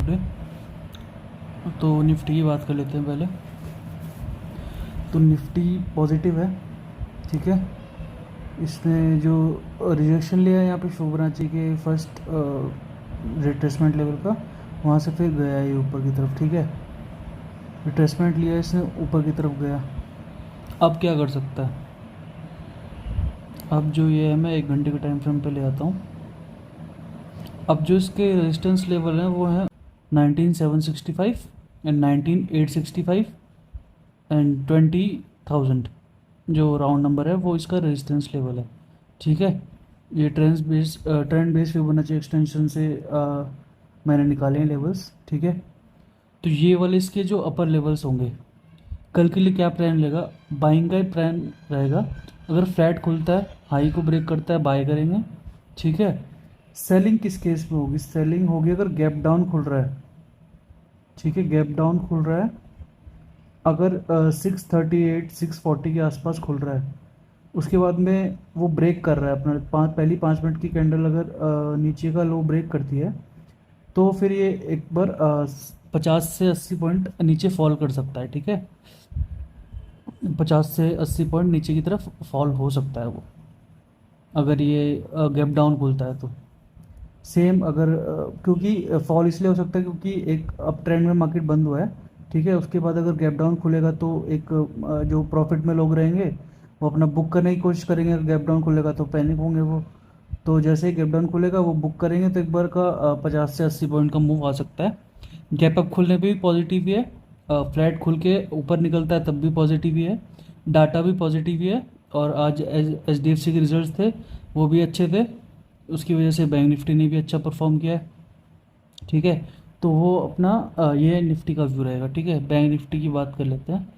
Today. तो Nifty की बात कर लेते हैं पहले। तो निफ्टी पॉजिटिव है, ठीक है। इसने जो रिजेक्शन लिया है यहाँ पे फिबोनाची के फर्स्ट रिट्रेसमेंट लेवल का, वहाँ से फिर गया ये ऊपर की तरफ, ठीक है। रिट्रेसमेंट लिया इसने, ऊपर की तरफ गया। अब क्या कर सकता है? अब जो ये है, मैं 1 घंटे के टाइम फ्रेम पे ले आता हूँ। अब जो इसके रेजिस्टेंस लेवल हैं वो है 19,765 एंड 19,865 एंड 20,000। जो राउंड नंबर है वो इसका रेजिस्टेंस लेवल है, ठीक है। ये ट्रेंड बेस फिबोनाची एक्सटेंशन से मैंने निकाले हैं लेवल्स, ठीक है। तो ये वाले इसके जो अपर लेवल्स होंगे, कल के लिए क्या प्लान रहेगा? बाइंग का ही प्लान रहेगा। अगर फ्लैट खुलता है, हाई को ब्रेक करता है, बाय करेंगे, ठीक है। सेलिंग किस केस में होगी? सेलिंग होगी अगर गैप डाउन खुल रहा है, ठीक है। गैप डाउन खुल रहा है अगर 638 640 के आसपास खुल रहा है, उसके बाद में वो ब्रेक कर रहा है अपना पहली 5 मिनट की कैंडल अगर नीचे का लो ब्रेक करती है, तो फिर ये एक बार 50 से 80 पॉइंट नीचे फॉल कर सकता है, ठीक है। 50 से 80 पॉइंट नीचे की तरफ फॉल हो सकता है वो, अगर ये गैप डाउन खुलता है तो। सेम अगर क्योंकि फॉल इसलिए हो सकता है क्योंकि एक अप ट्रेंड में मार्केट बंद हुआ है, ठीक है। उसके बाद अगर गैप डाउन खुलेगा तो एक जो प्रॉफिट में लोग रहेंगे वो अपना बुक करने की कोशिश करेंगे। अगर गैप डाउन खुलेगा तो पैनिक होंगे वो, तो जैसे ही गैप डाउन खुलेगा वो बुक करेंगे, तो एक बार का 50 से 80 पॉइंट का मूव आ सकता है। गैप अप खुलने पे भी पॉजिटिव ही है, फ्लैट खुल के ऊपर निकलता है तब भी पॉजिटिव ही है, डाटा भी पॉजिटिव ही है। और आज HDFC के रिजल्ट्स थे, वो भी अच्छे थे, उसकी वजह से बैंक निफ्टी ने भी अच्छा परफॉर्म किया है, ठीक है। तो वो अपना ये निफ्टी का व्यू रहेगा, ठीक है। बैंक निफ्टी की बात कर लेते हैं।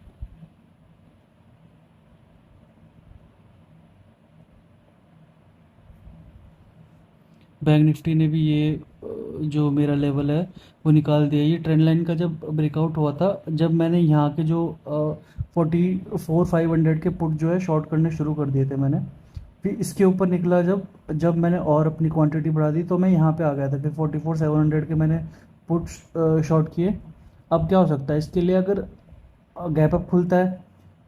बैंक निफ्टी ने भी ये जो मेरा लेवल है वो निकाल दिया। ये ट्रेंड लाइन का जब ब्रेकआउट हुआ था, जब मैंने यहाँ के जो 44,500 के पुट जो है शॉर्ट करने शुरू कर दिए थे मैंने। फिर इसके ऊपर निकला जब जब मैंने और अपनी क्वांटिटी बढ़ा दी तो मैं यहाँ पे आ गया था। फिर 44,700 के मैंने पुट शॉर्ट किए। अब क्या हो सकता है इसके लिए? अगर गैप अप खुलता है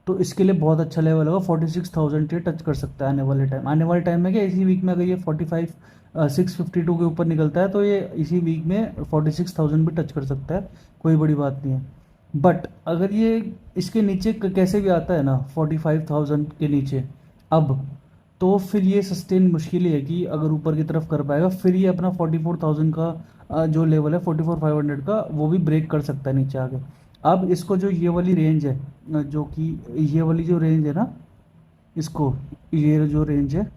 तो इसके लिए बहुत अच्छा लेवल होगा, 46,000 ये टच कर सकता है आने वाले टाइम में। क्या इसी वीक में अगर ये 652 के ऊपर निकलता है तो ये इसी वीक में 46,000 भी टच कर सकता है, कोई बड़ी बात नहीं है। बट अगर ये इसके नीचे कैसे भी आता है ना 45,000 के नीचे, अब तो फिर ये सस्टेन मुश्किल ही है कि अगर ऊपर की तरफ कर पाएगा। फिर ये अपना 44,000 का जो लेवल है 44,500 का, वो भी ब्रेक कर सकता है नीचे आगे। अब इसको जो ये वाली रेंज है, जो कि ये वाली जो रेंज है ना, इसको ये जो रेंज है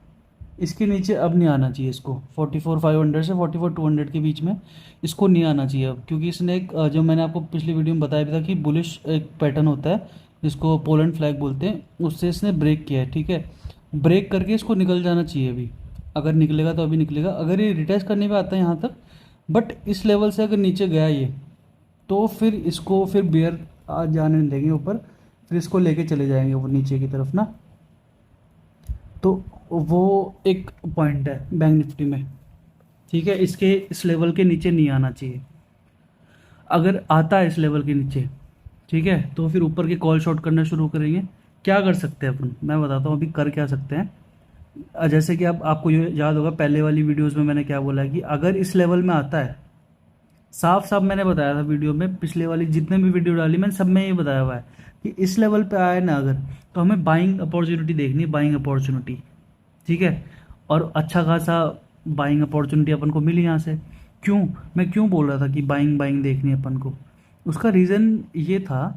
इसके नीचे अब नहीं आना चाहिए इसको। 44,500 से 44,200 के बीच में इसको नहीं आना चाहिए अब, क्योंकि इसने एक जो मैंने आपको पिछली वीडियो में बताया भी था कि बुलिश एक पैटर्न होता है जिसको पोलैंड फ्लैग बोलते हैं, उससे इसने ब्रेक किया है, ठीक है। ब्रेक करके इसको निकल जाना चाहिए अभी। अगर निकलेगा तो अभी निकलेगा, अगर ये रिटेस्ट करने पे आता है यहाँ तक, बट इस लेवल से अगर नीचे गया ये, तो फिर इसको फिर बियर आ जाने नहीं देंगे ऊपर, फिर इसको लेके चले जाएंगे वो नीचे की तरफ ना। तो वो एक पॉइंट है बैंक निफ्टी में, ठीक है। इसके इस लेवल के नीचे नहीं आना चाहिए। अगर आता है इस लेवल के नीचे, ठीक है, तो फिर ऊपर के कॉल शॉट करना शुरू करेंगे। क्या कर सकते हैं अपन, मैं बताता हूँ अभी कर क्या सकते हैं। जैसे कि अब आपको ये याद होगा पहले वाली वीडियोस में मैंने क्या बोला है कि अगर इस लेवल में आता है, साफ साफ मैंने बताया था वीडियो में, पिछले वाली जितने भी वीडियो डाली मैंने सब में ये बताया हुआ है कि इस लेवल पे आए ना अगर, तो हमें बाइंग अपॉर्चुनिटी देखनी है, बाइंग अपॉर्चुनिटी, ठीक है। और अच्छा खासा बाइंग अपॉर्चुनिटी अपन को मिली यहाँ से। मैं क्यों बोल रहा था कि बाइंग बाइंग देखनी है अपन को? उसका रीज़न ये था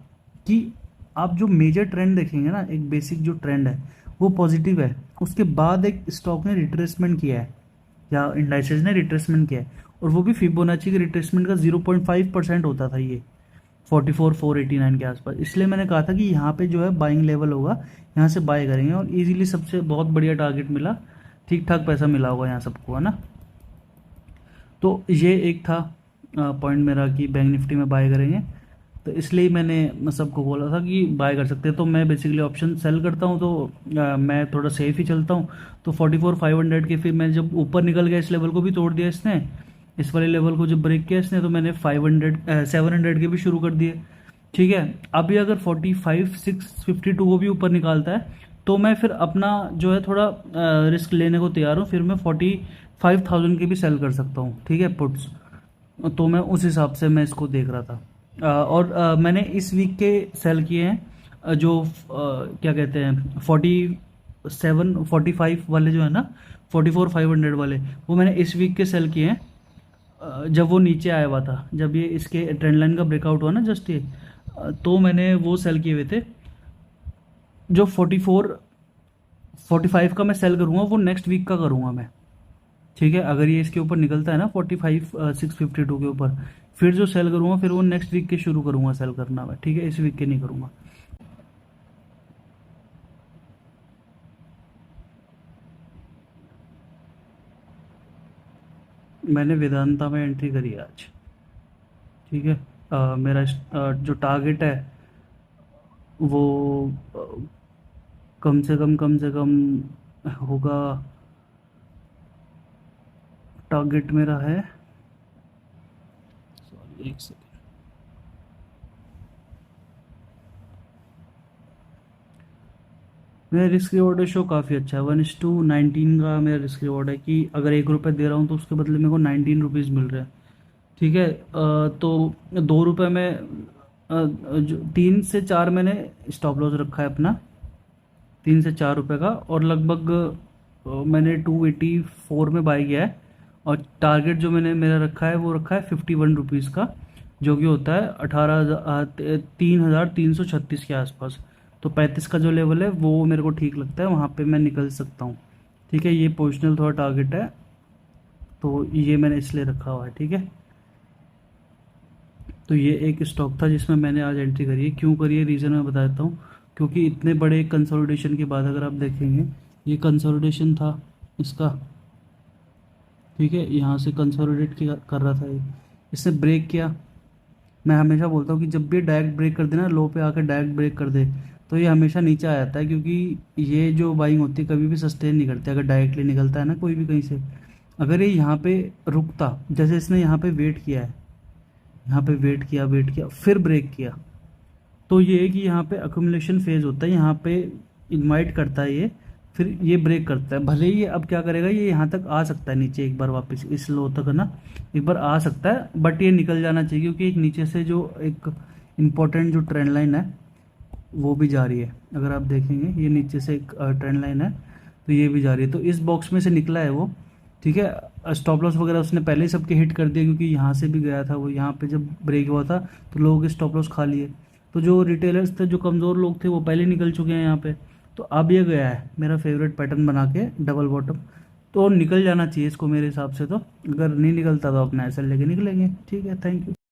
कि आप जो मेजर ट्रेंड देखेंगे ना, एक बेसिक जो ट्रेंड है वो पॉजिटिव है, उसके बाद एक स्टॉक ने रिट्रेसमेंट किया है या इंडाइसेस ने रिट्रेसमेंट किया है, और वो भी फिबोनाची के रिट्रेसमेंट का 0.5% होता था ये 44,489 के आसपास। इसलिए मैंने कहा था कि यहाँ पे जो है बाइंग लेवल होगा, यहाँ से बाय करेंगे और इजीली सबसे बहुत बढ़िया टारगेट मिला, ठीक ठाक पैसा मिला होगा यहाँ सबको, है ना। तो ये एक था पॉइंट मेरा कि बैंक निफ्टी में बाय करेंगे, तो इसलिए मैंने सबको बोला था कि बाय कर सकते हैं। तो मैं बेसिकली ऑप्शन सेल करता हूँ, तो मैं थोड़ा सेफ ही चलता हूँ। तो 44,500 के फिर मैं जब ऊपर निकल गया, इस लेवल को भी तोड़ दिया इसने, इस वाले लेवल को जब ब्रेक किया इसने तो मैंने 700 के भी शुरू कर दिए। ठीक है, अभी अगर 45,652 को भी ऊपर निकालता है तो मैं फिर अपना जो है थोड़ा रिस्क लेने को तैयार हूँ, फिर मैं 45,000 के भी सेल कर सकता हूँ। ठीक है, पुट्स। तो मैं उस हिसाब से मैं इसको देख रहा था। और मैंने इस वीक के सेल किए हैं, जो क्या कहते हैं 45 वाले जो है ना, 44,500 वाले, वो मैंने इस वीक के सेल किए हैं। जब वो नीचे आया हुआ था, जब ये इसके ट्रेंड लाइन का ब्रेकआउट हुआ ना जस्ट ये, तो मैंने वो सेल किए हुए थे। जो 45 का मैं सेल करूँगा वो नेक्स्ट वीक का करूँगा मैं। ठीक है, अगर ये इसके ऊपर निकलता है ना 45,652 के ऊपर, फिर जो सेल करूँगा फिर वो नेक्स्ट वीक के शुरू करूँगा सेल करना मैं। ठीक है, इस वीक के नहीं करूँगा। मैंने वेदांता में एंट्री करी है आज। ठीक है, मेरा जो टारगेट है वो अ, कम से कम होगा। टारगेट मेरा है, सॉरी एक सेकेंड, मेरा रिस्क रिवॉर्ड रेशो काफ़ी अच्छा है। 1:19 का मेरा रिस्क रिवॉर्ड है कि अगर 1 रुपये दे रहा हूँ तो उसके बदले मेरे को 19 रुपीज़ मिल रहे हैं। ठीक है, तो 2 रुपये में जो 3 से 4 मैंने स्टॉप लॉस रखा है अपना, 3 से 4 रुपये का, और लगभग मैंने 284 में बाई किया है। और टारगेट जो मैंने मेरा रखा है वो रखा है 51 रुपीज़ का, जो कि होता है 3,336 के आसपास। तो 35 का जो लेवल है वो मेरे को ठीक लगता है, वहाँ पे मैं निकल सकता हूँ। ठीक है, ये पोजिशनल थोड़ा टारगेट है, तो ये मैंने इसलिए रखा हुआ है। ठीक है, तो ये एक स्टॉक था जिसमें मैंने आज एंट्री करी है। क्यों करी है, रीज़न मैं बता देता हूँ। क्योंकि इतने बड़े कंसोलिडेशन के बाद अगर आप देखेंगे, ये कंसोलिडेशन था इसका। ठीक है, यहाँ से कंसोलिडेट कर रहा था ये, इसने ब्रेक किया। मैं हमेशा बोलता हूँ कि जब भी डायरेक्ट ब्रेक कर देना, लो पे आकर डायरेक्ट ब्रेक कर दे, तो ये हमेशा नीचे आ जाता है, क्योंकि ये जो बाइंग होती है कभी भी सस्टेन नहीं करती। अगर डायरेक्टली निकलता है ना कोई भी कहीं से, अगर ये यहाँ पे रुकता, जैसे इसने यहाँ पे वेट किया है, यहाँ पे वेट किया फिर ब्रेक किया, तो ये है कि यहाँ पे अक्यूमुलेशन फेज होता है, यहाँ पे इनवाइट करता है ये, फिर ये ब्रेक करता है। भले ही ये अब क्या करेगा, ये यहाँ तक आ सकता है नीचे एक बार वापस, इस लो तक है ना, एक बार आ सकता है, बट ये निकल जाना चाहिए, क्योंकि एक नीचे से जो एक इम्पोर्टेंट जो ट्रेंड लाइन है वो भी जा रही है। अगर आप देखेंगे ये नीचे से एक ट्रेंड लाइन है, तो ये भी जा रही है, तो इस बॉक्स में से निकला है वो। ठीक है, स्टॉप लॉस वगैरह उसने पहले ही सबके हिट कर दिया, क्योंकि यहाँ से भी गया था वो, यहाँ पे जब ब्रेक हुआ था तो लोगों के स्टॉप लॉस खा लिए। तो जो रिटेलर्स थे, जो कमज़ोर लोग थे, वो पहले निकल चुके हैं यहाँ पे। तो अब ये गया है मेरा फेवरेट पैटर्न बना के डबल बॉटम, तो निकल जाना चाहिए इसको मेरे हिसाब से। तो अगर नहीं निकलता तो अपना ऐसा लेके निकलेंगे। ठीक है, थैंक यू।